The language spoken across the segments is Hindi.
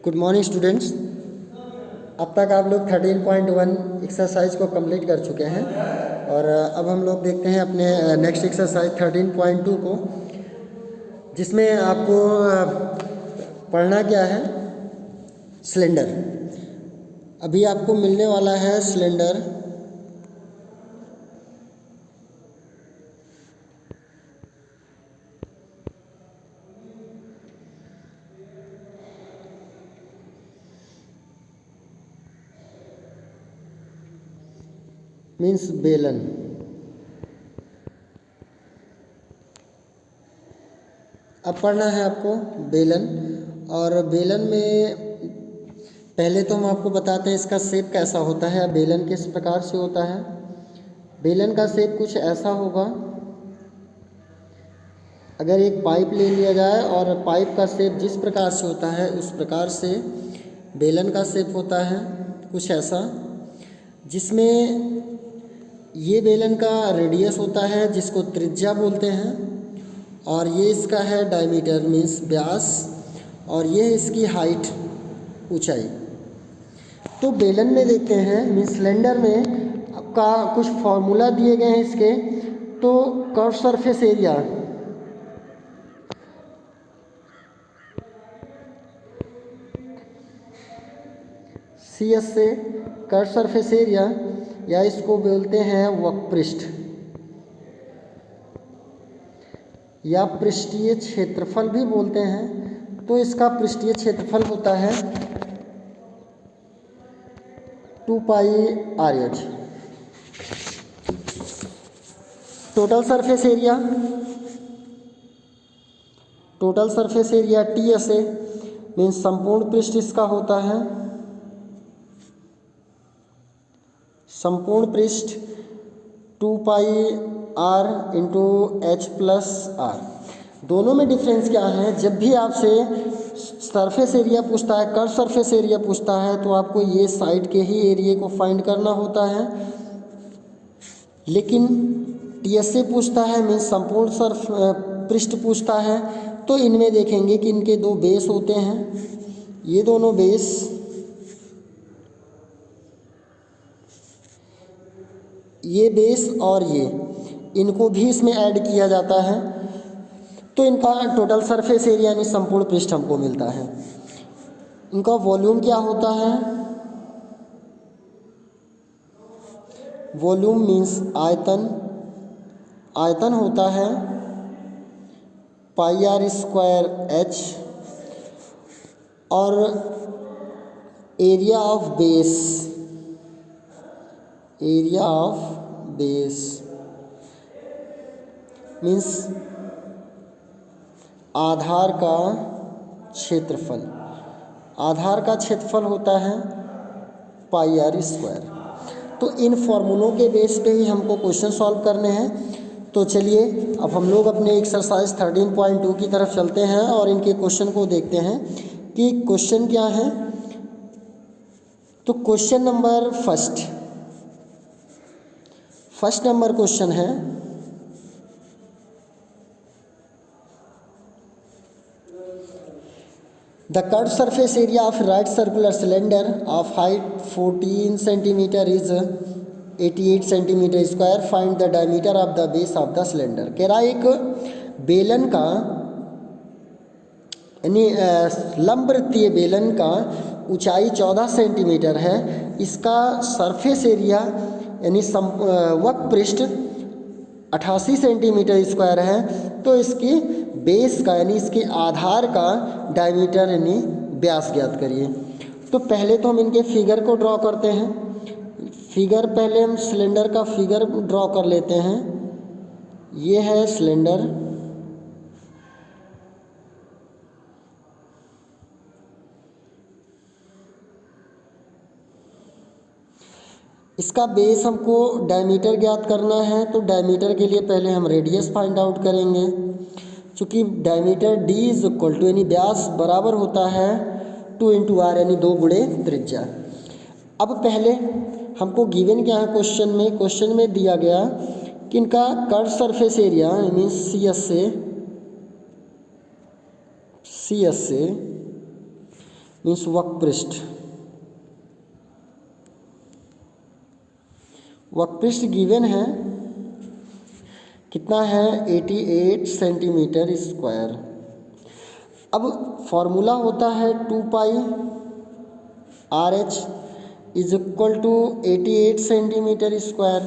Good morning students. अब तक आप लोग 13.1 एक्सरसाइज को कंप्लीट कर चुके हैं और अब हम लोग देखते हैं अपने नेक्स्ट एक्सरसाइज 13.2 को, जिसमें आपको पढ़ना क्या है, सिलेंडर। अभी आपको मिलने वाला है सिलेंडर। मीन्स बेलन। अब पढ़ना है आपको बेलन। और बेलन में पहले तो हम आपको बताते हैं इसका शेप कैसा होता है, बेलन किस प्रकार से होता है। बेलन का शेप कुछ ऐसा होगा। अगर एक पाइप ले लिया जाए और पाइप का शेप जिस प्रकार से होता है उस प्रकार से बेलन का शेप होता है, कुछ ऐसा, जिसमें ये बेलन का रेडियस होता है जिसको त्रिज्या बोलते हैं, और ये इसका है डायमीटर मीन्स व्यास, और ये है इसकी हाइट, ऊंचाई। तो बेलन में देखते हैं मीन्स सिलेंडर में का कुछ फॉर्मूला दिए गए हैं इसके। तो कर्व सरफेस एरिया CS से कर्व सरफेस एरिया, या इसको बोलते हैं वक्रपृष्ठ या पृष्ठीय क्षेत्रफल भी बोलते हैं। तो इसका पृष्ठीय क्षेत्रफल होता है 2πr/h। Total surface area TSA means संपूर्ण पृष्ठ इसका होता है, संपूर्ण पृष्ठ 2πr/h+r। दोनों में डिफरेंस क्या है? जब भी आपसे सरफेस एरिया पूछता है, कर्व सरफेस एरिया पूछता है, तो आपको ये साइड के ही एरिया को फाइंड करना होता है। लेकिन TSA पूछता है मीन्स संपूर्ण पृष्ठ पूछता है, तो इनमें देखेंगे कि इनके दो बेस होते हैं। ये दोनों बेस, ये बेस और ये, इनको भी इसमें ऐड किया जाता है, तो इनका टोटल सरफेस एरिया यानी संपूर्ण पृष्ठ हमको मिलता है। इनका वॉल्यूम क्या होता है? वॉल्यूम मीन्स आयतन। आयतन होता है πr²h, और एरिया ऑफ बेस मीन्स आधार का क्षेत्रफल। आधार का क्षेत्रफल होता है πr²। तो इन फॉर्मूलों के बेस पे ही हमको क्वेश्चन सॉल्व करने हैं। तो चलिए अब हम लोग अपने एक्सरसाइज 13.2 की तरफ चलते हैं और इनके क्वेश्चन को देखते हैं कि क्वेश्चन क्या है। तो question number first number question है, the curve surface area of right circular cylinder of height 14 centimetre is 88 centimetre square, find the diameter of the base of the cylinder. कह रहा है एक बेलन का यानी लंबवृत्तीय बेलन का ऊंचाई 14 सेंटीमीटर है, इसका सरफेस एरिया यानी वक्रपृष्ठ 88 सेंटीमीटर स्क्वायर है, तो इसकी बेस का यानी इसके आधार का डायमीटर यानी व्यास ज्ञात करिए। तो पहले तो हम इनके फिगर को ड्रॉ करते हैं। पहले हम सिलेंडर का फिगर ड्रॉ कर लेते हैं। ये है सिलेंडर, इसका बेस हमको डायमीटर ज्ञात करना है। तो डायमीटर के लिए पहले हम रेडियस फाइंड आउट करेंगे। चूँकि डायमीटर D = यानी व्यास बराबर होता है 2 × r यानी 2 गुणे त्रिज्या। अब पहले हमको गिवन क्या है क्वेश्चन में दिया गया कि इनका कर्व सरफेस एरिया यानी CS से मीन्स वक्रपृष्ठ। वक्रपृष्ठ गिवन है, कितना है 88 सेंटीमीटर स्क्वायर। अब फॉर्मूला होता है 2 pi R H is equal to 88 centimetre square.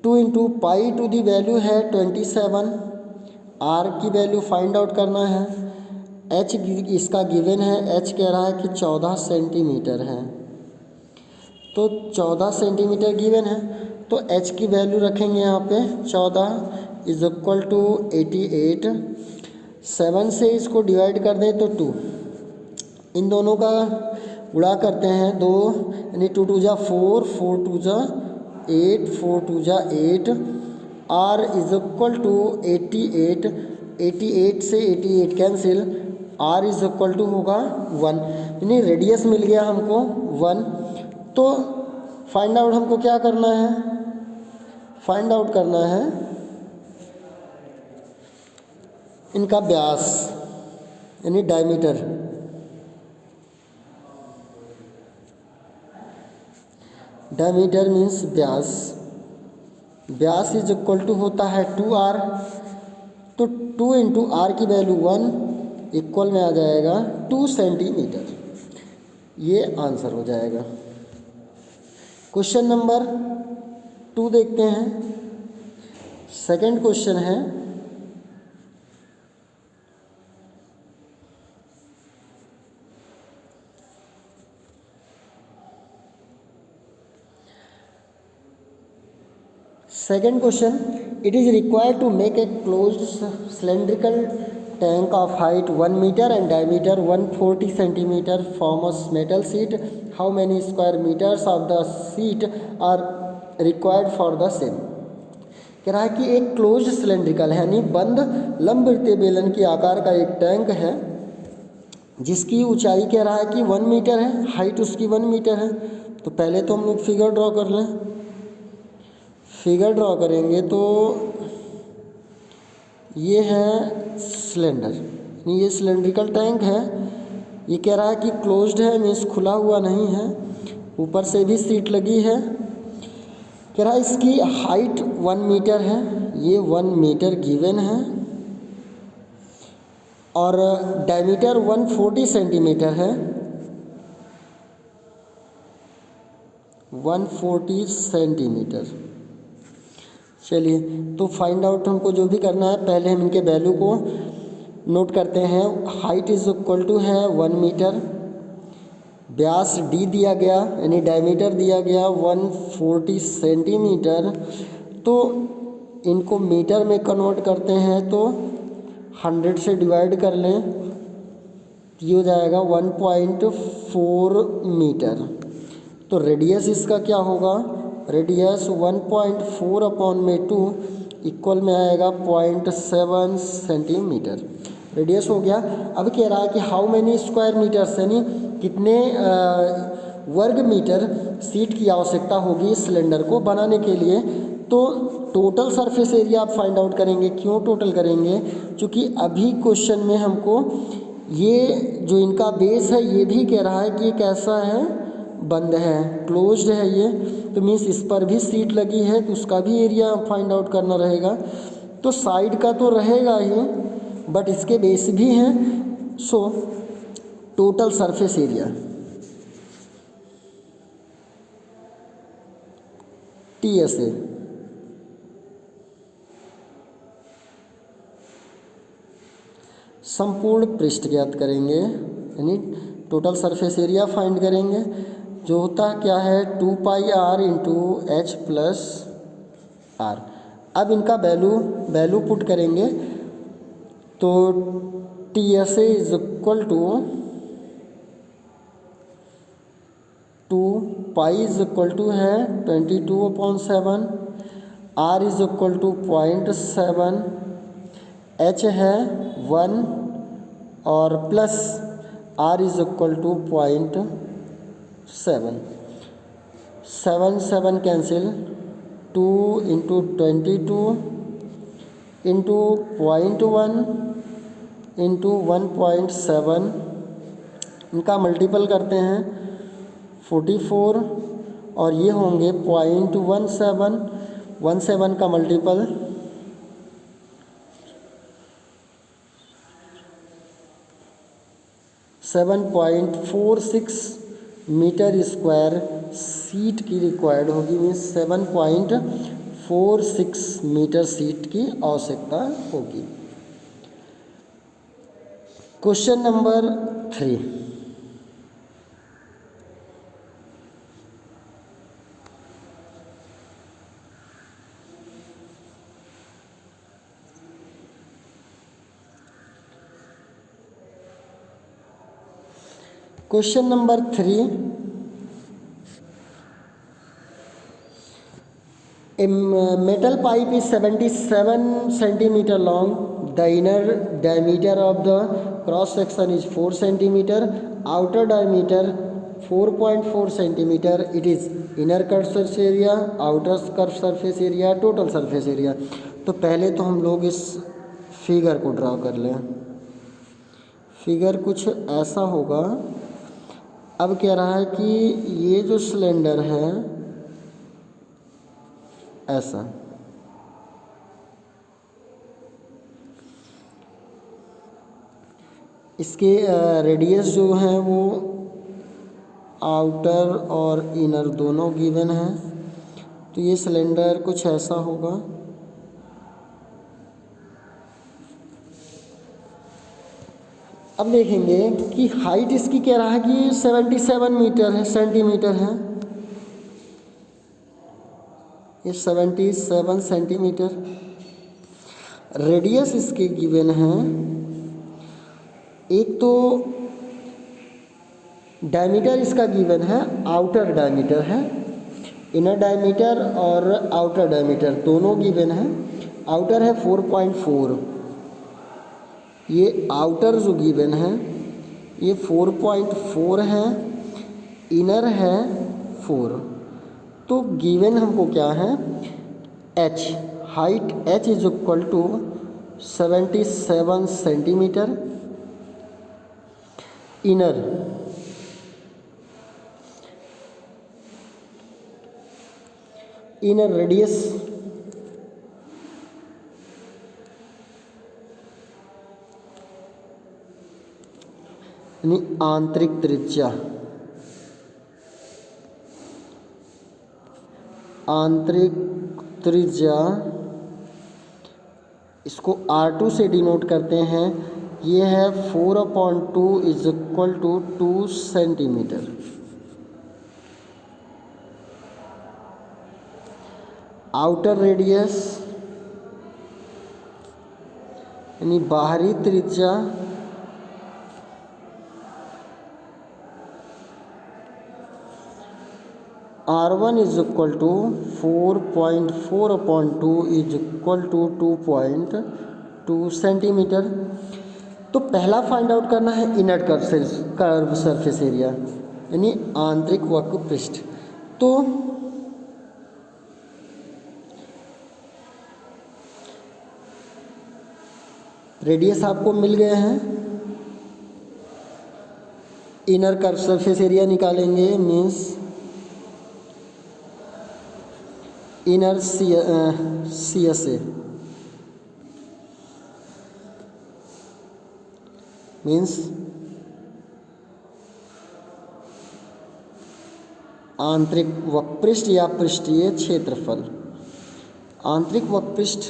2 into pi to the value है 27, आर की वैल्यू फाइंड आउट करना है। एच इसका गिवन है, एच कह रहा है कि 14 सेंटीमीटर है, तो 14 सेंटीमीटर गिवन है, तो एच की वैल्यू रखेंगे यहाँ पे 14 इज इक्वल टू 88। 7 से इसको डिवाइड कर दें तो 2, इन दोनों का गुणा करते हैं 2, यानी 2 2 जा 4, 4 2 जा 8, 4 2 जा 8। आर इज इक्वल टू 88, 88 से 88 cancel, R is equal to होगा 1, यानी रेडियस मिल गया हमको 1। तो फाइंड आउट हमको क्या करना है, फाइंड आउट करना है इनका व्यास यानी डायमीटर। डायमीटर मीन्स व्यास। व्यास इज इक्वल टू होता है 2r, तो 2 इंटू आर की वैल्यू 1 इक्वल में आ जाएगा 2 सेंटीमीटर। ये आंसर हो जाएगा। क्वेश्चन नंबर 2 देखते हैं। सेकंड क्वेश्चन है, second question, it is required to make a closed cylindrical tank of height 1 meter and diameter 140 centimeter from a metal sheet. How many square meters of the sheet are required for the same? कह रहा है कि एक क्लोज्ड सिलेंड्रिकल यानी बंद लंबवृत्तीय बेलन की आकार का एक टैंक है जिसकी ऊंचाई कह रहा है कि 1 मीटर है, हाइट उसकी 1 मीटर है। तो पहले तो हम लोग फिगर ड्रॉ कर लें। फिगर ड्रॉ करेंगे तो ये है सिलेंडर, ये सिलेंड्रिकल टैंक है। ये कह रहा है कि क्लोज्ड है, मीन्स खुला हुआ नहीं है, ऊपर से भी सीट लगी है। कह रहा है इसकी हाइट 1 मीटर है, ये 1 मीटर गिवन है, और डायमीटर 140 सेंटीमीटर है, 140 सेंटीमीटर। चलिए, तो फाइंड आउट हमको जो भी करना है, पहले हम इनके वैल्यू को नोट करते हैं। हाइट इज इक्वल टू है 1 मीटर, व्यास d दिया गया यानी डायमीटर दिया गया 140 सेंटीमीटर। तो इनको मीटर में कन्वर्ट करते हैं तो 100 से डिवाइड कर लें, ये हो जाएगा 1.4 मीटर। तो रेडियस इसका क्या होगा, रेडियस 1.4 अपॉन में 2 इक्वल में आएगा 0.7 सेंटीमीटर। रेडियस हो गया। अब कह रहा है कि हाउ मैनी स्क्वायर मीटर्स, यानी कितने वर्ग मीटर सीट की आवश्यकता होगी इस सिलेंडर को बनाने के लिए। तो टोटल सरफेस एरिया आप फाइंड आउट करेंगे। क्यों टोटल करेंगे, क्योंकि अभी क्वेश्चन में हमको ये जो इनका बेस है ये भी कह रहा है कि कैसा है, बंद है, क्लोज्ड है ये, तो मीन्स इस पर भी सीट लगी है तो उसका भी एरिया फाइंड आउट करना रहेगा। तो साइड का तो रहेगा ही, बट इसके बेस भी हैं। So total surface area TSA संपूर्ण पृष्ठ ज्ञात करेंगे, यानी टोटल सरफेस एरिया फाइंड करेंगे, जो होता क्या है 2 pi R into H plus R. अब इनका वैल्यू पुट करेंगे तो TSA is equal to 2 pi is equal to है 22/7, R is equal to 0.7, H है 1 और plus R is equal to 0.7। 7 7 cancel, 2 into 22 into 0.1 into 1.7 इनका मल्टीपल करते हैं 44 और ये होंगे 0.17 का मल्टीपल 7.46 मीटर स्क्वायर सीट की रिक्वायर्ड होगी, मीन्स 7.46 मीटर सीट की आवश्यकता होगी। Question number 3, question number 3, a metal pipe is 77 centimeter long. The inner diameter of the cross section is 4 centimeter. Outer diameter 4.4 centimeter. It is inner curved surface area, outer curved surface area, total surface area. तो पहले तो हम लोग इस फिगर को ड्रा कर लें। फिगर कुछ ऐसा होगा। अब कह रहा है कि ये जो सिलेंडर है ऐसा, इसके रेडियस जो हैं वो आउटर और इनर दोनों गिवन हैं। तो ये सिलेंडर कुछ ऐसा होगा। अब देखेंगे कि हाइट इसकी कह रहा है कि 77 मीटर है, सेंटीमीटर है। ये 77 सेंटीमीटर। रेडियस इसके गिवन है। एक तो डायमीटर इसका गिवन है, आउटर डायमीटर है, इनर डायमीटर और आउटर डायमीटर दोनों गिवन है। आउटर है 4.4, ये आउटर जो गिवन है ये 4.4 है, इनर है 4। तो गिवन हमको क्या है, h height h is equal to 77 centimetre. Inner radius यानी आंतरिक त्रिज्या, आंतरिक त्रिज्या इसको R2 से डिनोट करते हैं। ये है 4/2 is equal to 2 centimetre. Outer radius यानी बाहरी त्रिज्या R1 is equal to 4.4/2 is equal to 2.2 centimetre. तो पहला फाइंड आउट करना है इनर कर्व सरफेस एरिया यानी आंतरिक वक्र पृष्ठ। तो रेडियस आपको मिल गए हैं। इनर कर्व सरफेस एरिया निकालेंगे, मीन्स इनर CSA मीन्स आंतरिक वक्रपृष्ठ या पृष्ठीय क्षेत्रफल। आंतरिक वक्रपृष्ठ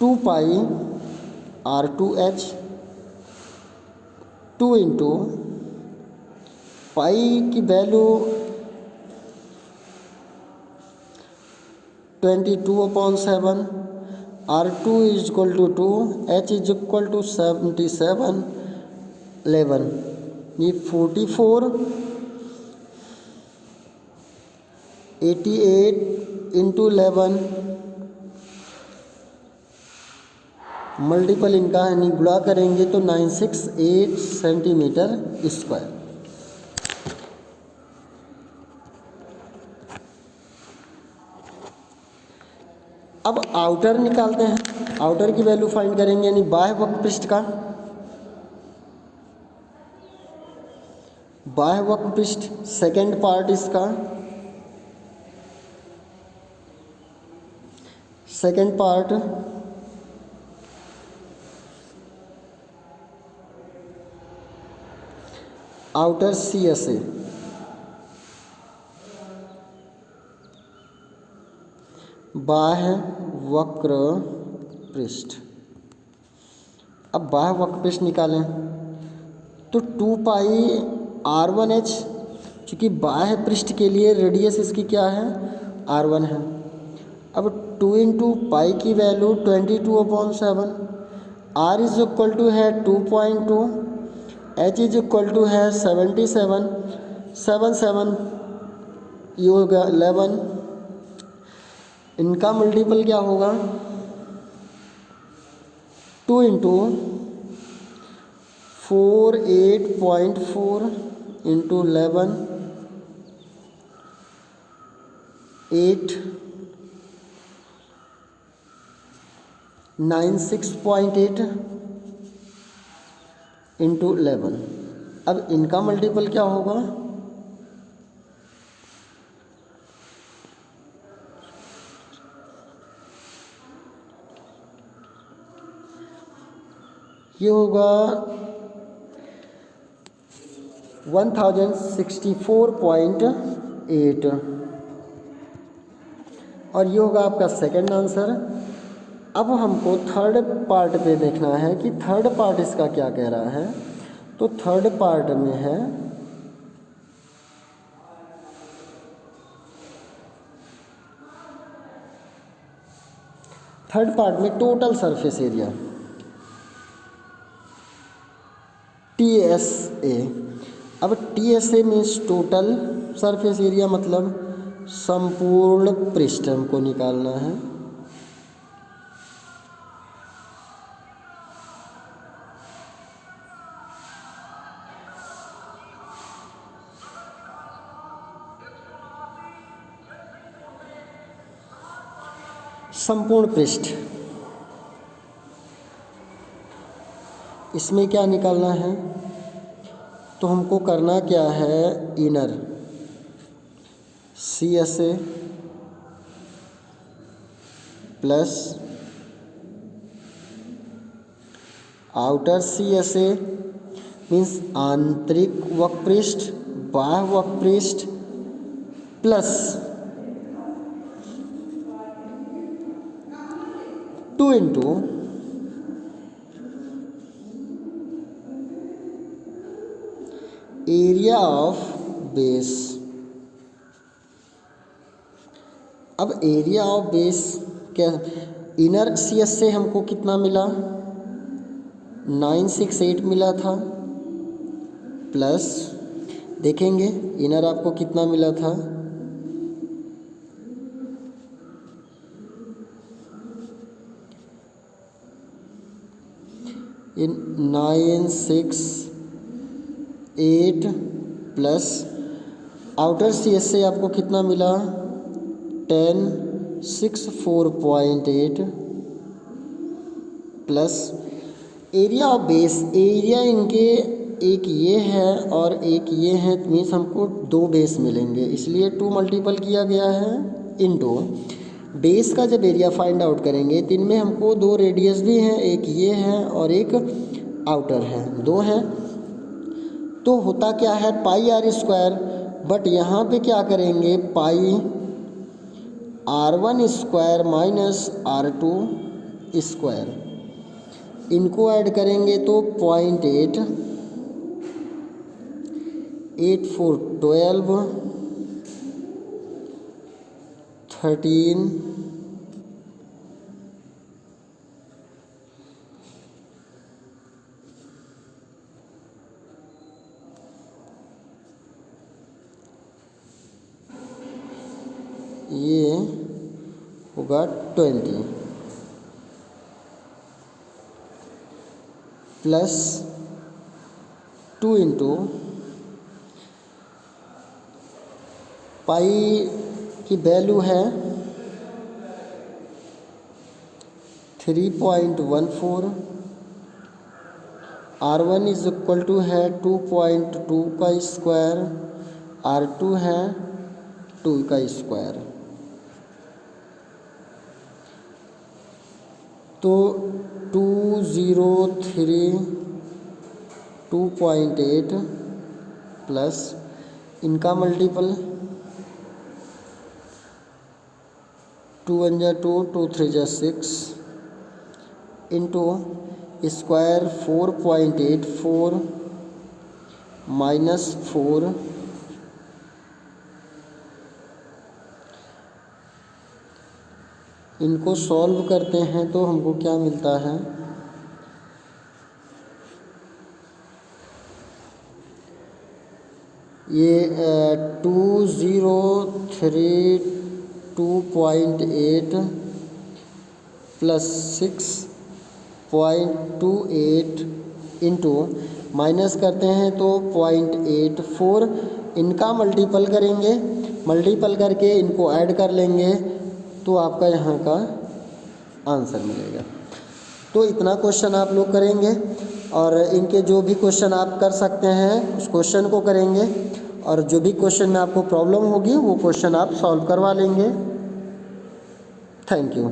2 पाई R2H 2 इंटू पाई की value 22/7, R2 is equal to 2, H is equal to 77, 11। ये 44, 88 इंटू 11 मल्टीपल इनका यानी गुणा करेंगे तो 968 सेंटीमीटर स्क्वायर। अब आउटर निकालते हैं। आउटर की वैल्यू फाइंड करेंगे यानी बाह्य वक्रपृष्ठ का। बाह्य वक्र पृष्ठ सेकेंड पार्ट इसका, सेकेंड पार्ट आउटर CSA, बाह्य वक्र पृष्ठ। अब बाह्य वक्र पृष्ठ निकालें तो 2 पाई R1H, चूँकि बाह्य पृष्ठ के लिए रेडियस इसकी क्या है, R1 है। अब 2 इंटू पाई की value 22/7, R is equal to है 2.2, H इज इक्वल टू है 77, 7 ये होगा 11। इनका मल्टीपल क्या होगा, 2 इंटू 4 8.4 इंटू 11 8 96.8 इंटू 11। अब इनका मल्टीपल क्या होगा, ये होगा 1064.8 और ये होगा आपका सेकंड आंसर। अब हमको थर्ड पार्ट पे देखना है कि थर्ड पार्ट इसका क्या कह रहा है। तो थर्ड पार्ट में है थर्ड पार्ट में टोटल सरफेस एरिया TSA। अब TSA means total surface area, मतलब संपूर्ण पृष्ठ हमको निकालना है। संपूर्ण पृष्ठ, इसमें क्या निकालना है, तो हमको करना क्या है, inner CSA plus outer CSA means आंतरिक वक्र पृष्ठ, बाह्य वक्र पृष्ठ plus 2 into area of base. अब एरिया ऑफ बेस क्या, इनर CS से हमको कितना मिला, 968 मिला था, प्लस देखेंगे इनर आपको कितना मिला था, इन 968 प्लस आउटर CS से आपको कितना मिला, 1064.8 plus area of base. Area इनके एक ये है और एक ये है, मीन्स हमको 2 बेस मिलेंगे, इसलिए 2 मल्टीपल किया गया है इनटू बेस का। जब एरिया फाइंड आउट करेंगे तो इनमें हमको 2 रेडियस भी हैं, एक ये है और एक आउटर है, 2 हैं। तो होता क्या है, पाई R स्क्वायर, बट यहाँ पे क्या करेंगे, पाई R1 square minus R2 square, इनको ऐड करेंगे तो 0.8 8 4 12 13 ये होगा 20 प्लस 2 इंटू पाई की वैल्यू है 3.14 R1 इज इक्वल टू है 2.2 का स्क्वायर, R2 है 2 का स्क्वायर। तो 203 2.8 प्लस इनका मल्टीपल 2 1 जा 2 2 3 जा 6 इंटू स्क्वायर 4.84 माइनस 4 इनको सॉल्व करते हैं तो हमको क्या मिलता है, ये 2032.8 प्लस 6.28 इंटू माइनस करते हैं तो 0.84, इनका मल्टीपल करेंगे, मल्टीपल करके इनको ऐड कर लेंगे तो आपका यहाँ का आंसर मिलेगा। तो इतना क्वेश्चन आप लोग करेंगे और इनके जो भी क्वेश्चन आप कर सकते हैं उस क्वेश्चन को करेंगे और जो भी क्वेश्चन में आपको प्रॉब्लम होगी वो क्वेश्चन आप सॉल्व करवा लेंगे। Thank you.